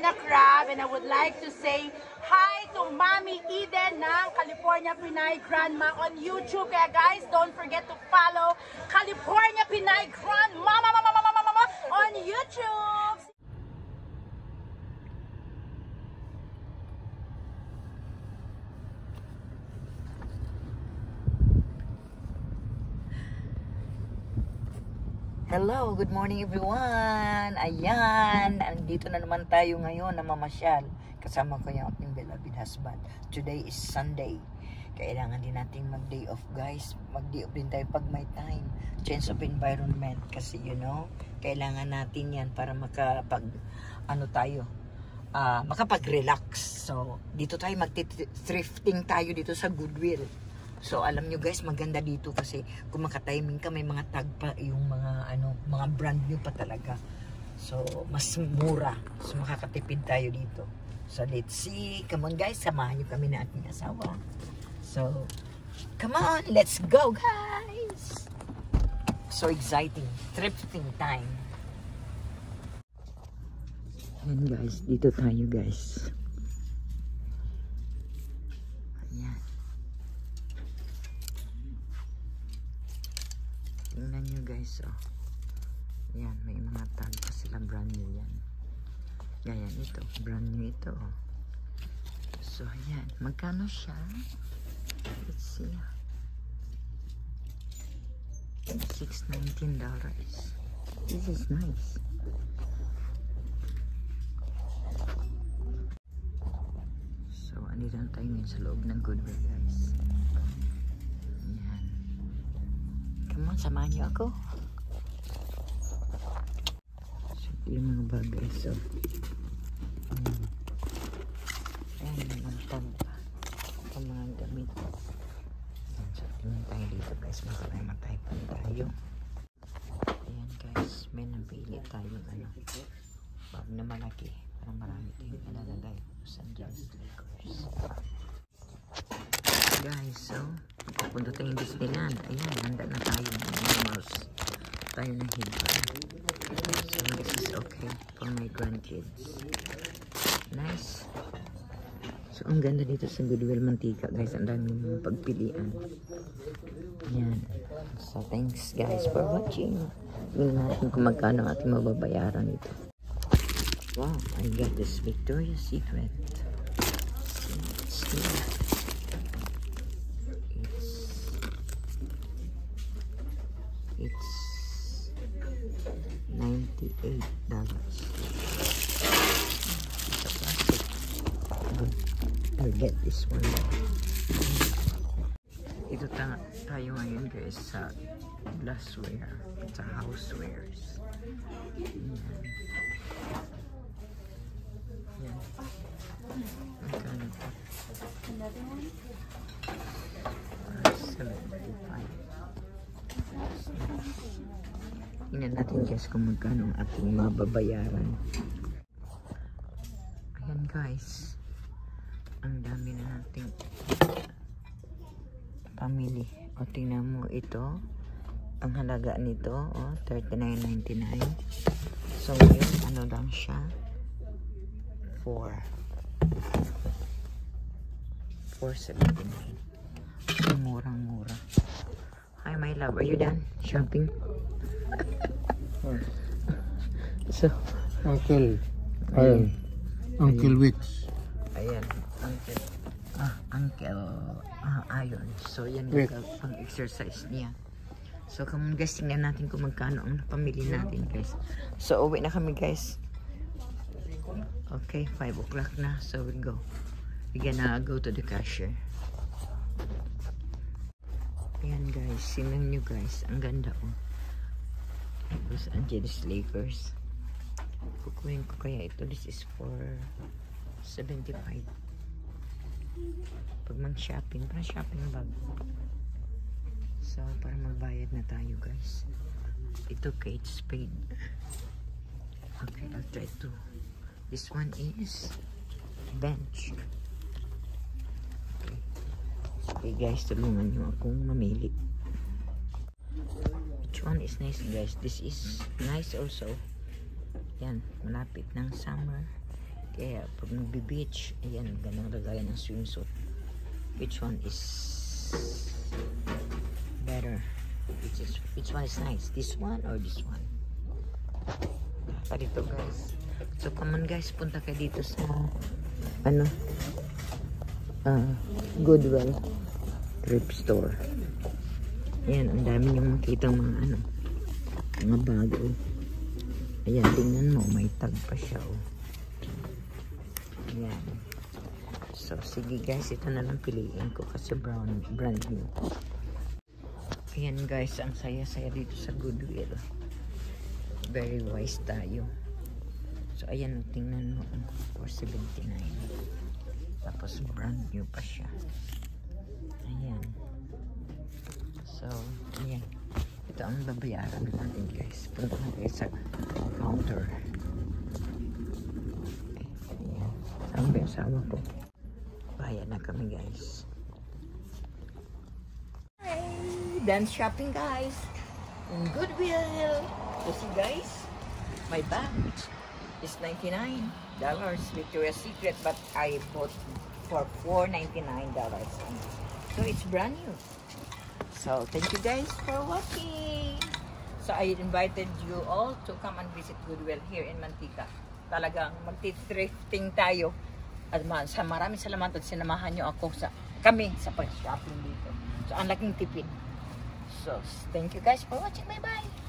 Gina Crab, and I would like to say hi to Mommy Eden ng California Pinay Grandma on YouTube. Kaya guys, don't forget to follow California Pinay Grandma on YouTube. Hello, good morning everyone! Ayan, andito na naman tayo ngayon na mamasyal. Kasama ko yung aking beloved husband. Today is Sunday. Kailangan din natin mag-day off, guys. Mag-day off din tayo pag may time. Change of environment. Kasi, you know, kailangan natin yan para makapag-relax. So, dito tayo mag-thrifting tayo dito sa Goodwill. So, alam nyo guys, maganda dito kasi kung makatiming ka, may mga tag pa yung mga brand new pa talaga. So, mas mura. So, makakatipid tayo dito. So, let's see. Come on guys, samahan nyo kami na ating asawa. So, come on, let's go guys! So exciting. Thrifting time. Ayan guys, dito tayo guys. Ayan. Tingnan nyo guys, oh. Yan, may mga tag pa sila, brand new yan. Ganyan ito, brand new ito, oh. So, ayan. Magkano siya? Let's see. $619. This is nice. So, andito na tayo ngayon sa loob ng Goodwill, guys. Come on, samahan niyo ako. So, yung mga bagay. So, ayan, mga tag. Ang mga gamit. So, tingnan tayo dito guys. Mamatay pa tayo. Ayan guys, may napili tayo bag na malaki. Para marami tayong nalalagay. Los Angeles Lakers. Guys, so punta tayong Disneyland. Ayan, handa na tayo tayo na hiba. So this is okay for my grandkids. Nice. So ang ganda dito sa Goodwill, mantika guys, ang daming pagpilian. Ayan. So thanks guys for watching. Tingnan natin kung magkano ating mababayaran ito. Wow, I got this Victoria's Secret. So, it's $98. It's a plastic. I'll get this one. Ito tayo ngayon guys sa glassware, sa housewares. Yan. Magkano ito? Another one? 75. Tingnan natin guys kung magkano ang ating mababayaran. Ayan guys, ang dami na nating pamili. O tingnan mo ito, ang halaga nito, oh, $39.99. So yun, ano lang siya, $4.79. So murang-mura. Hi my love, are you done shopping? So Uncle Iron. Uncle Wicks. Ayan, Uncle Iron. So yan yung pang exercise niya. So come on guys, tingnan natin kung magkano ang napamili natin guys. So uwi na kami guys. Okay, 5 o'clock na. So we'll go. We're gonna go to the cashier. Ayan guys, sinan nyo guys. Ang ganda oh. Los Angeles Lakers. Kukunin ko kaya ito. This is for $75. Pag mag-shopping, para shopping bag. So, para magbayad na tayo guys. Ito Kate Spade. Okay, I'll try to. This one is bench. Okay guys, tulungan nyo akong mamili. Which one is nice guys? This is nice also. Yan, malapit ng summer. Kaya pag nagbe-beach, ayan, ganang lagayan ng swimsuit. Which one is better? Which one is nice? This one or this one? Dito guys. So come on guys, punta kayo dito sa ano? Goodwill thrift store. Ayan, ang dami niyong makita mga ano, mga bago. Ayan, tingnan mo, may tag pa siya. Oh. Ayan. So, sige guys, ito na lang piliin ko kasi brand new. Ayan guys, ang saya-saya dito sa Goodwill. Very wise tayo. So, ayan, tingnan mo. $4.79. Tapos, brand new pa siya. Ayan. So, ayan. Ito ang babayaran natin guys. Punta na kayo sa counter. Ayan. Saan ba yung asawa ko? Bayan na kami guys. Hi! Done shopping guys. In Goodwill. You see guys? My bag is $99. Victoria's Secret, but I bought for $4.99. So it's brand new. So thank you guys for watching. So I invited you all to come and visit Goodwill here in Mantika. Talagang magti-thrifting tayo. At sa maraming salamat at sinamahan nyo ako kami sa pag-shopping dito. So ang laking tipid. So thank you guys for watching. Bye bye.